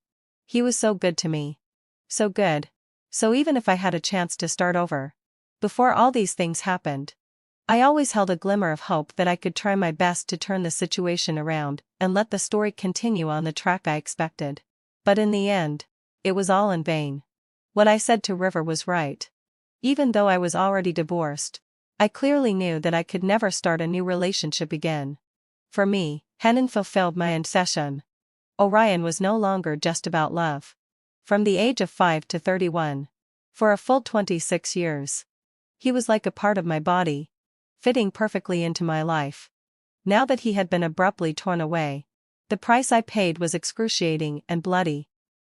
He was so good to me. So good. So even if I had a chance to start over, before all these things happened, I always held a glimmer of hope that I could try my best to turn the situation around and let the story continue on the track I expected. But in the end, it was all in vain. What I said to River was right. Even though I was already divorced, I clearly knew that I could never start a new relationship again. For me, Henan fulfilled my obsession. Orion was no longer just about love. From the age of 5 to 31, for a full 26 years, he was like a part of my body, fitting perfectly into my life. Now that he had been abruptly torn away, the price I paid was excruciating and bloody.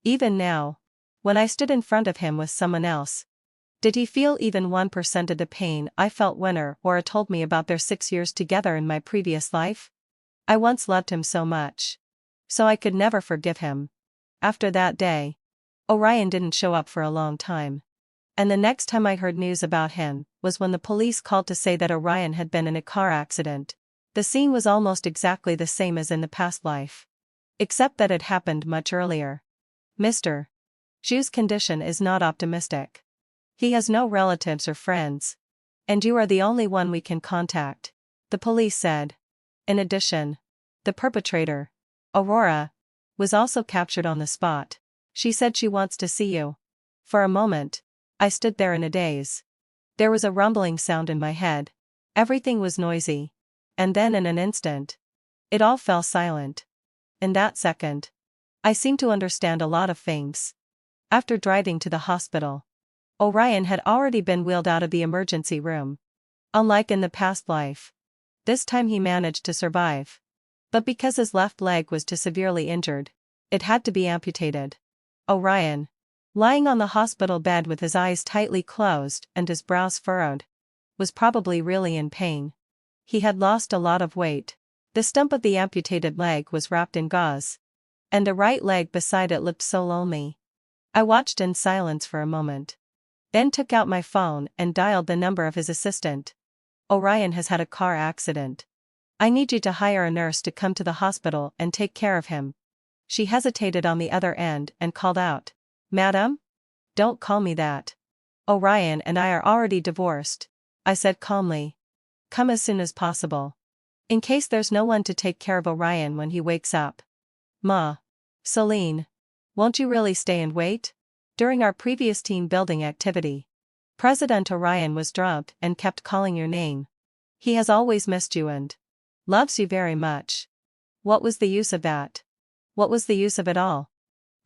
Even now, when I stood in front of him with someone else, did he feel even 1% of the pain I felt when Aurora told me about their 6 years together in my previous life? I once loved him so much. So I could never forgive him. After that day, Orion didn't show up for a long time. And the next time I heard news about him was when the police called to say that Orion had been in a car accident. The scene was almost exactly the same as in the past life, except that it happened much earlier. Mr. Zhu's condition is not optimistic. He has no relatives or friends. And you are the only one we can contact, the police said. In addition, the perpetrator, Aurora, was also captured on the spot. She said she wants to see you. For a moment, I stood there in a daze. There was a rumbling sound in my head. Everything was noisy. And then in an instant, it all fell silent. In that second, I seemed to understand a lot of things. After driving to the hospital, Orion had already been wheeled out of the emergency room. Unlike in the past life, this time he managed to survive. But because his left leg was too severely injured, it had to be amputated. Orion, lying on the hospital bed with his eyes tightly closed and his brows furrowed. Was probably really in pain. He had lost a lot of weight. The stump of the amputated leg was wrapped in gauze. And the right leg beside it looked so lonely. I watched in silence for a moment. Then took out my phone and dialed the number of his assistant. Orion has had a car accident. I need you to hire a nurse to come to the hospital and take care of him. She hesitated on the other end and called out, "Madam? Don't call me that. Orion and I are already divorced," I said calmly. "Come as soon as possible. In case there's no one to take care of Orion when he wakes up." "Ma. Celine. Won't you really stay and wait?" During our previous team building activity, President Orion was drugged and kept calling your name. He has always missed you and loves you very much. What was the use of that? What was the use of it all?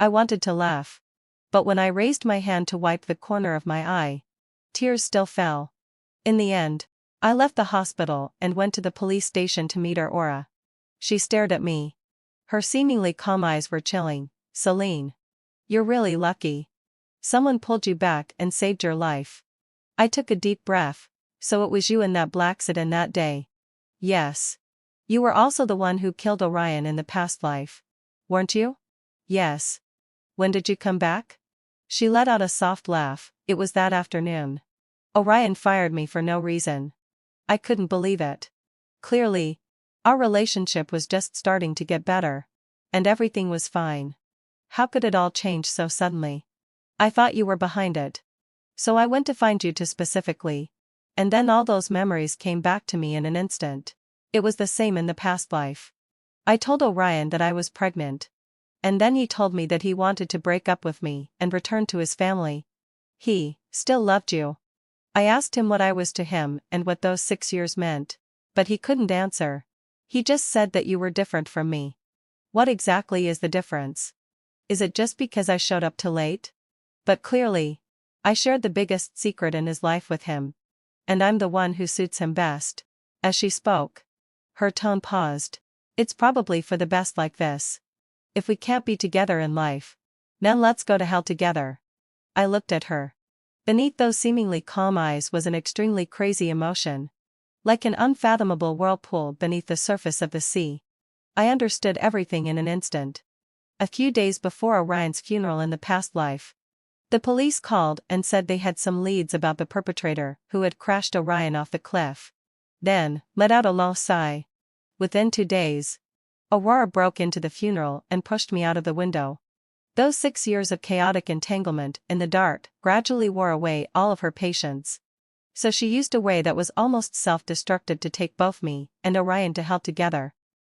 I wanted to laugh. But when I raised my hand to wipe the corner of my eye, tears still fell. In the end, I left the hospital and went to the police station to meet Aurora. She stared at me. Her seemingly calm eyes were chilling. "Celine. You're really lucky. Someone pulled you back and saved your life." I took a deep breath. "So it was you in that black sedan that day?" "Yes. You were also the one who killed Orion in the past life. Weren't you?" "Yes." "When did you come back?" She let out a soft laugh. "It was that afternoon. Orion fired me for no reason." I couldn't believe it. Clearly, our relationship was just starting to get better. And everything was fine. How could it all change so suddenly? "I thought you were behind it. So I went to find you too specifically. And then all those memories came back to me in an instant. It was the same in the past life. I told Orion that I was pregnant. And then he told me that he wanted to break up with me and return to his family. He still loved you." I asked him what I was to him and what those 6 years meant. But he couldn't answer. He just said that you were different from me. "What exactly is the difference? Is it just because I showed up too late?" But clearly, I shared the biggest secret in his life with him. And I'm the one who suits him best. As she spoke, her tone paused. "It's probably for the best like this. If we can't be together in life, then let's go to hell together." I looked at her. Beneath those seemingly calm eyes was an extremely crazy emotion. Like an unfathomable whirlpool beneath the surface of the sea. I understood everything in an instant. A few days before Orion's funeral in the past life, the police called and said they had some leads about the perpetrator who had crashed Orion off the cliff. Then, let out a low sigh. Within 2 days, Aurora broke into the funeral and pushed me out of the window. Those 6 years of chaotic entanglement in the dark gradually wore away all of her patience. So she used a way that was almost self-destructive to take both me and Orion to hell together.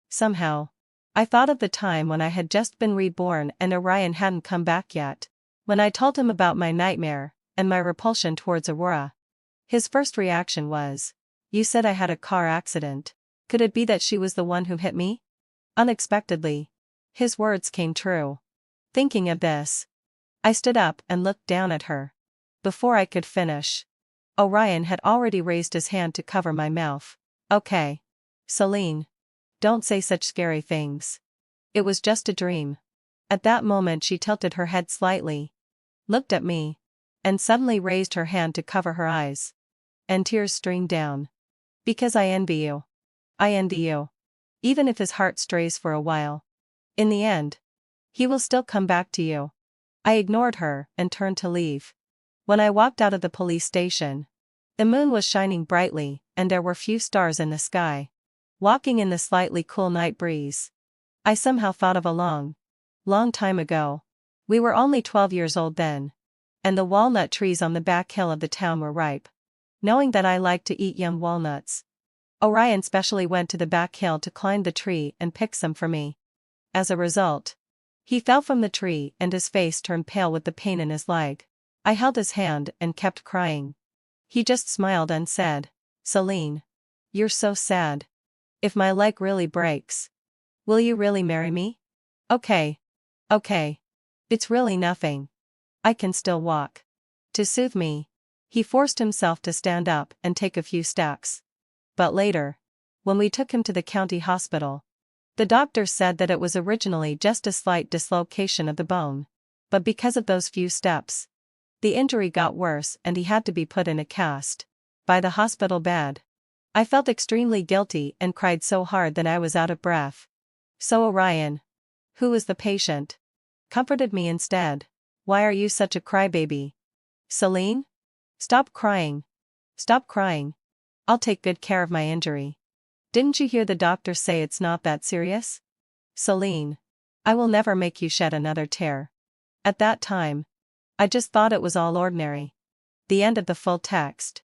Somehow, I thought of the time when I had just been reborn and Orion hadn't come back yet. When I told him about my nightmare and my repulsion towards Aurora. His first reaction was, "You said I had a car accident. Could it be that she was the one who hit me?" Unexpectedly, his words came true. Thinking of this, I stood up and looked down at her. Before I could finish, Orion had already raised his hand to cover my mouth. "Okay. Celine. Don't say such scary things. It was just a dream." At that moment she tilted her head slightly, looked at me, and suddenly raised her hand to cover her eyes. And tears streamed down. "Because I envy you. I envy you. Even if his heart strays for a while. In the end, he will still come back to you." I ignored her and turned to leave. When I walked out of the police station, the moon was shining brightly and there were few stars in the sky. Walking in the slightly cool night breeze, I somehow thought of a long time ago. We were only 12 years old then. And the walnut trees on the back hill of the town were ripe. Knowing that I liked to eat young walnuts, Orion specially went to the back hill to climb the tree and pick some for me. As a result, he fell from the tree and his face turned pale with the pain in his leg. I held his hand and kept crying. He just smiled and said, "Celine. You're so sad. If my leg really breaks, will you really marry me?" "Okay. Okay. It's really nothing. I can still walk." To soothe me, he forced himself to stand up and take a few steps. But later, when we took him to the county hospital, the doctor said that it was originally just a slight dislocation of the bone. But because of those few steps, the injury got worse and he had to be put in a cast. By the hospital bed. I felt extremely guilty and cried so hard that I was out of breath. So Orion, who was the patient, comforted me instead. Why are you such a crybaby? Celine? Stop crying. Stop crying. I'll take good care of my injury. Didn't you hear the doctor say it's not that serious? Celine. I will never make you shed another tear. At that time, I just thought it was all ordinary. The end of the full text.